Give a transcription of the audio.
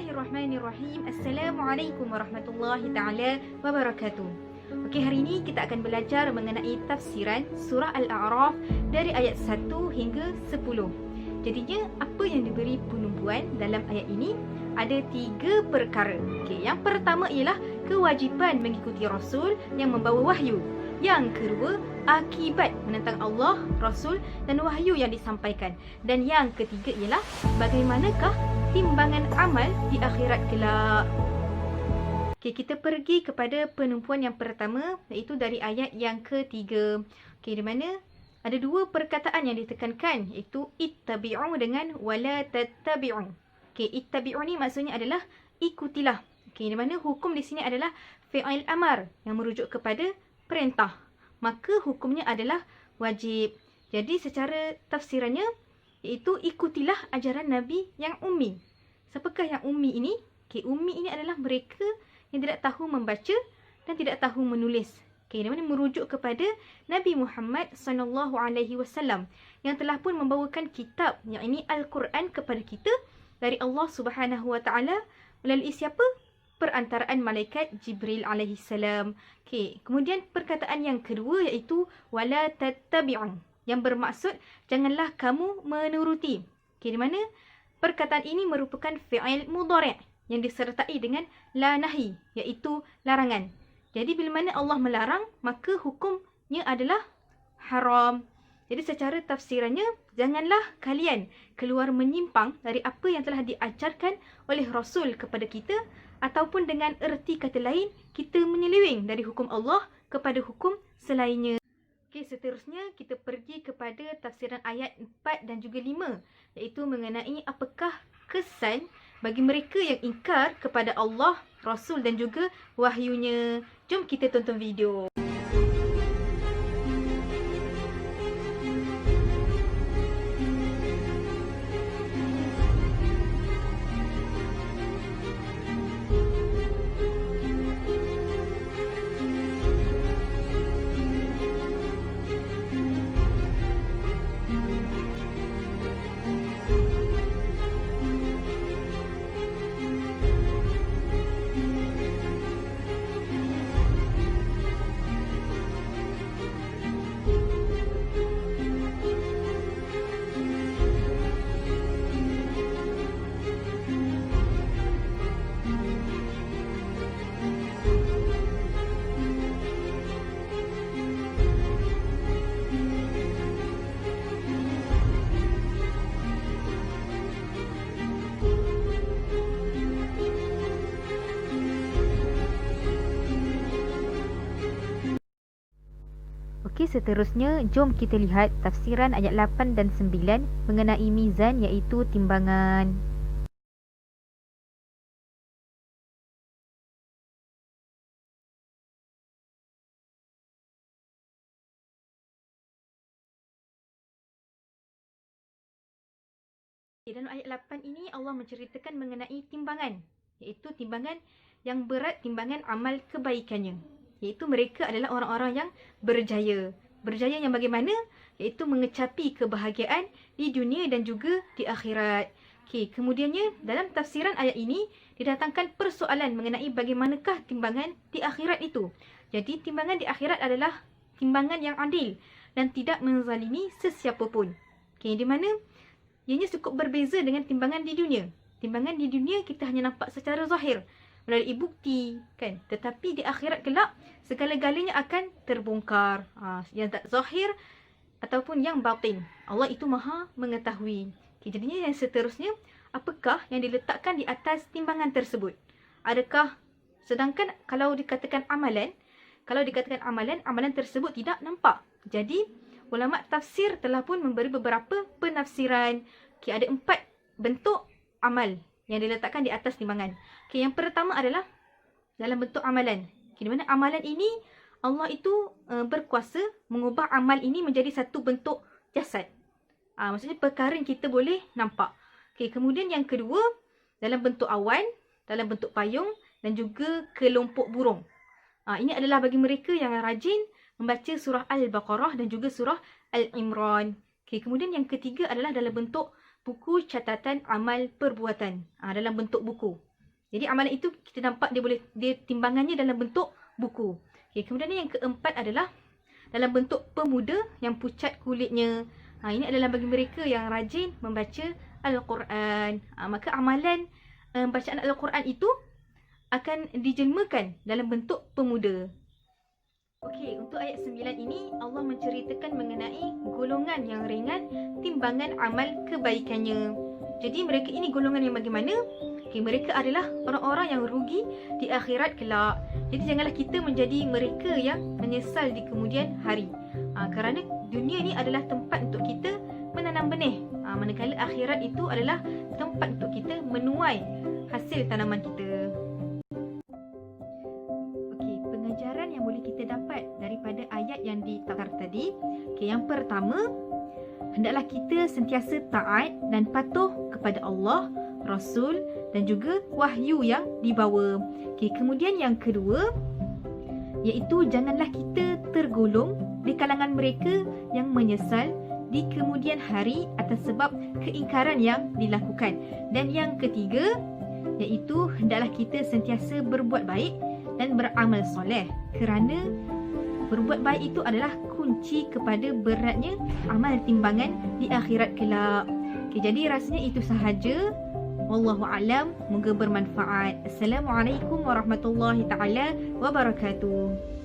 Bismillahirrahmanirrahim. Assalamualaikum warahmatullahi ta'ala wabarakatuh. Okey, hari ini kita akan belajar mengenai tafsiran surah Al-A'raf dari ayat 1 hingga 10. Jadinya, apa yang diberi penumpuan dalam ayat ini? Ada 3 perkara. Okey, yang pertama ialah kewajipan mengikuti Rasul yang membawa wahyu. Yang kedua, akibat menentang Allah, Rasul dan wahyu yang disampaikan. Dan yang ketiga ialah bagaimanakah timbangan amal di akhirat kelak. Okey, kita pergi kepada penumpuan yang pertama, iaitu dari ayat yang ketiga. Okey, di mana ada 2 perkataan yang ditekankan, iaitu ittabi'u dengan wala tattabi'u. Okey, ittabi'u ni maksudnya adalah ikutilah. Okey, di mana hukum di sini adalah fi'il amar yang merujuk kepada perintah. Maka hukumnya adalah wajib. Jadi secara tafsirannya iaitu ikutilah ajaran Nabi yang ummi. Siapakah yang ummi ini? Okey, ummi ini adalah mereka yang tidak tahu membaca dan tidak tahu menulis. Okey, di mana merujuk kepada Nabi Muhammad SAW yang telah pun membawakan kitab yang ini Al-Quran kepada kita dari Allah Subhanahu Wa Taala melalui siapa? Perantaraan malaikat Jibril alaihi salam. Okey, kemudian perkataan yang kedua iaitu wala tattabi'un, yang bermaksud janganlah kamu menuruti. Okey, di mana perkataan ini merupakan fi'il mudhari' yang disertai dengan la nahi, iaitu larangan. Jadi bila mana Allah melarang, maka hukumnya adalah haram. Jadi secara tafsirannya, janganlah kalian keluar menyimpang dari apa yang telah diajarkan oleh Rasul kepada kita, ataupun dengan erti kata lain, kita menyeleweng dari hukum Allah kepada hukum selainnya. Okey, seterusnya kita pergi kepada tafsiran ayat 4 dan juga 5, iaitu mengenai apakah kesan bagi mereka yang ingkar kepada Allah, Rasul dan juga wahyunya. Jom kita tonton video. Okey, seterusnya jom kita lihat tafsiran ayat 8 dan 9 mengenai mizan, iaitu timbangan. Dalam ayat 8 ini Allah menceritakan mengenai timbangan, iaitu timbangan yang berat, timbangan amal kebaikannya. Iaitu mereka adalah orang-orang yang berjaya. Berjaya yang bagaimana? Iaitu mengecapi kebahagiaan di dunia dan juga di akhirat. Okey, kemudiannya dalam tafsiran ayat ini didatangkan persoalan mengenai bagaimanakah timbangan di akhirat itu. Jadi timbangan di akhirat adalah timbangan yang adil dan tidak menzalimi sesiapa pun. Okey, di mana ianya cukup berbeza dengan timbangan di dunia. Timbangan di dunia kita hanya nampak secara zahir melalui bukti, kan? Tetapi di akhirat kelak segala-galanya akan terbongkar. Yang tak zahir ataupun yang batin, Allah itu Maha mengetahui. Okay, jadinya yang seterusnya, apakah yang diletakkan di atas timbangan tersebut? Adakah, sedangkan kalau dikatakan amalan, amalan tersebut tidak nampak. Jadi ulama tafsir telah pun memberi beberapa penafsiran. Okay, ada 4 bentuk amal yang diletakkan di atas timbangan. Okay, yang pertama adalah dalam bentuk amalan. Okay, di mana amalan ini Allah itu berkuasa mengubah amal ini menjadi satu bentuk jasad. Maksudnya perkara yang kita boleh nampak. Okay, kemudian yang kedua dalam bentuk awan, dalam bentuk payung dan juga kelompok burung. Ini adalah bagi mereka yang rajin membaca surah Al-Baqarah dan juga surah Al-Imran. Okay, kemudian yang ketiga adalah dalam bentuk buku catatan amal perbuatan, dalam bentuk buku. Jadi amalan itu kita nampak dia timbangannya dalam bentuk buku. Okey, kemudian yang keempat adalah dalam bentuk pemuda yang pucat kulitnya. Ini adalah bagi mereka yang rajin membaca Al-Quran. Maka amalan bacaan Al-Quran itu akan dijelmakan dalam bentuk pemuda. Okey, untuk ayat 9 ini Allah menceritakan mengenai golongan yang ringan timbangan amal kebaikannya. Jadi mereka ini golongan yang bagaimana? Okay, mereka adalah orang-orang yang rugi di akhirat kelak. Jadi janganlah kita menjadi mereka yang menyesal di kemudian hari. Kerana dunia ni adalah tempat untuk kita menanam benih. Manakala akhirat itu adalah tempat untuk kita menuai hasil tanaman kita. Okey, pengajaran yang boleh kita dapat daripada ayat yang ditakar tadi. Okey, yang pertama, hendaklah kita sentiasa taat dan patuh kepada Allah, Rasul dan juga wahyu yang dibawa. Okey, kemudian yang kedua, iaitu janganlah kita tergolong di kalangan mereka yang menyesal di kemudian hari atas sebab keingkaran yang dilakukan. Dan yang ketiga, iaitu hendaklah kita sentiasa berbuat baik dan beramal soleh, kerana berbuat baik itu adalah kunci kepada beratnya amal timbangan di akhirat kelak. Okay, jadi rasanya itu sahaja. Wallahu alam, moga bermanfaat. Assalamualaikum warahmatullahi taala wabarakatuh.